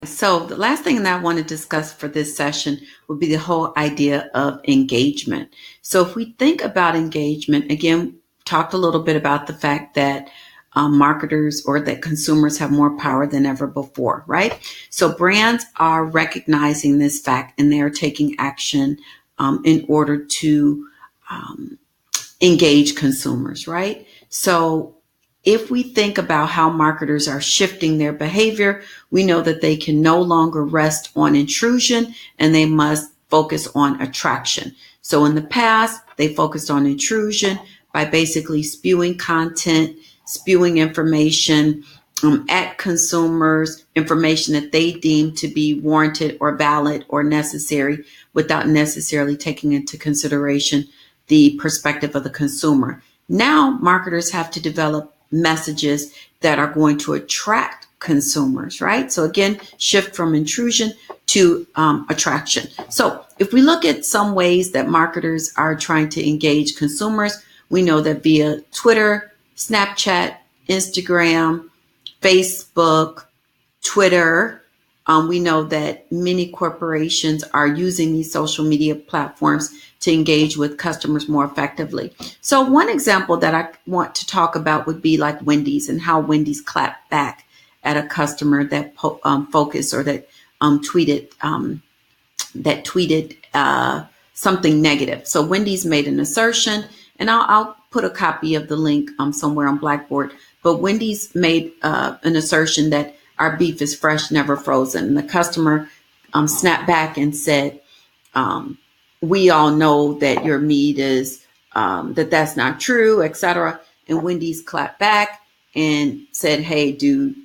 So the last thing that I want to discuss for this session would be the whole idea of engagement. So if we think about engagement, again, talked a little bit about the fact that marketers or that consumers have more power than ever before, right? So brands are recognizing this fact and they are taking action in order to um, engage consumers, right? So if we think about how marketers are shifting their behavior, we know that they can no longer rest on intrusion and they must focus on attraction. So in the past, they focused on intrusion by basically spewing content, spewing information at consumers, information that they deem to be warranted or valid or necessary without necessarily taking into consideration the perspective of the consumer. Now, marketers have to develop messages that are going to attract consumers, right? So again, shift from intrusion to attraction. So if we look at some ways that marketers are trying to engage consumers, we know that via Twitter, Snapchat, Instagram, Facebook, Twitter, we know that many corporations are using these social media platforms to engage with customers more effectively. So one example that I want to talk about would be like Wendy's and how Wendy's clapped back at a customer that focused or that tweeted something negative. So Wendy's made an assertion, and I'll put a copy of the link somewhere on Blackboard. But Wendy's made an assertion that our beef is fresh, never frozen. And the customer snapped back and said, we all know that your meat is, that's not true, etc. And Wendy's clapped back and said, hey, dude,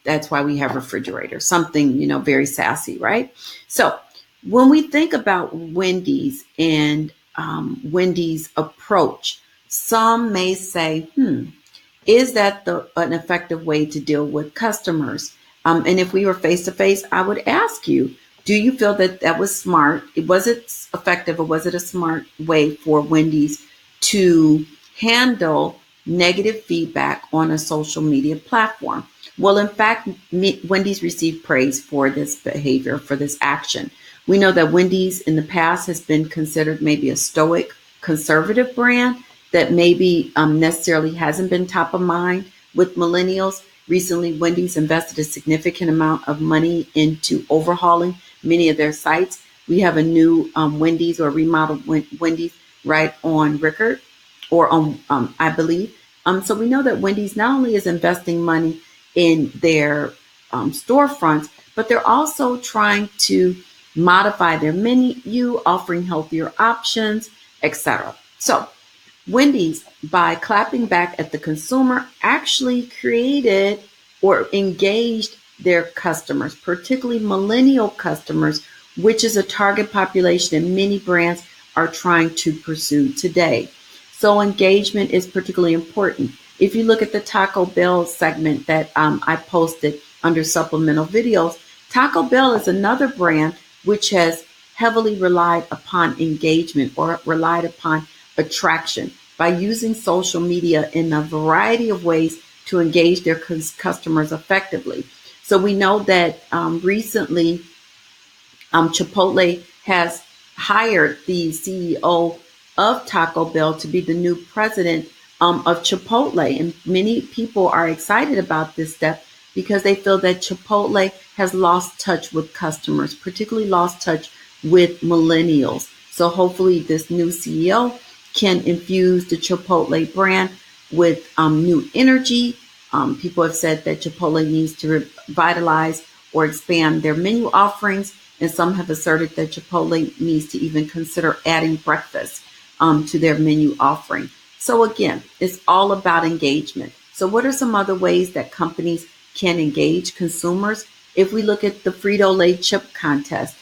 that's why we have refrigerators. Something, very sassy, right? So when we think about Wendy's and Wendy's approach, some may say, is that an effective way to deal with customers? And if we were face to face, I would ask you, do you feel that that was smart? Was it effective, or was it a smart way for Wendy's to handle negative feedback on a social media platform? Well, in fact, Wendy's received praise for this behavior, for this action. We know that Wendy's in the past has been considered maybe a stoic, conservative brand that maybe necessarily hasn't been top of mind with millennials. Recently, Wendy's invested a significant amount of money into overhauling many of their sites. We have a new Wendy's or remodeled Wendy's right on Rickard or on, I believe. So we know that Wendy's not only is investing money in their storefronts, but they're also trying to modify their menu, offering healthier options, etc. So Wendy's, by clapping back at the consumer, actually created or engaged their customers, particularly millennial customers, which is a target population that many brands are trying to pursue today. So engagement is particularly important. If you look at the Taco Bell segment that I posted under supplemental videos, Taco Bell is another brand which has heavily relied upon engagement or relied upon attraction by using social media in a variety of ways to engage their customers effectively. So we know that recently Chipotle has hired the CEO of Taco Bell to be the new president of Chipotle. And many people are excited about this step because they feel that Chipotle has lost touch with customers, particularly lost touch with millennials. So hopefully this new CEO can infuse the Chipotle brand with new energy. People have said that Chipotle needs to revitalize or expand their menu offerings, and some have asserted that Chipotle needs to even consider adding breakfast to their menu offering. So again, it's all about engagement. So what are some other ways that companies can engage consumers? If we look at the Frito-Lay chip contest,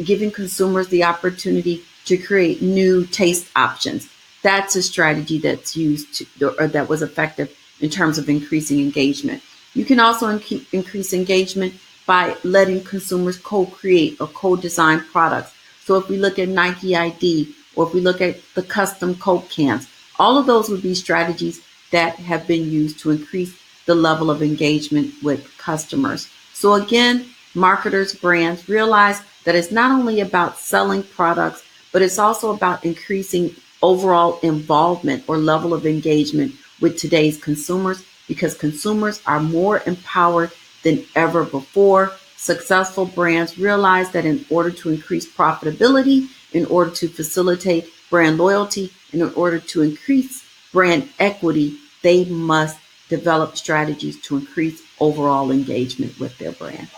giving consumers the opportunity to create new taste options. That's a strategy that's used or that was effective in terms of increasing engagement. You can also increase engagement by letting consumers co-create or co-design products. So if we look at Nike ID or if we look at the custom Coke cans, all of those would be strategies that have been used to increase the level of engagement with customers. So again, marketers, brands realize that it's not only about selling products, but it's also about increasing overall involvement or level of engagement with today's consumers because consumers are more empowered than ever before. Successful brands realize that in order to increase profitability, in order to facilitate brand loyalty, and in order to increase brand equity, they must develop strategies to increase overall engagement with their brand.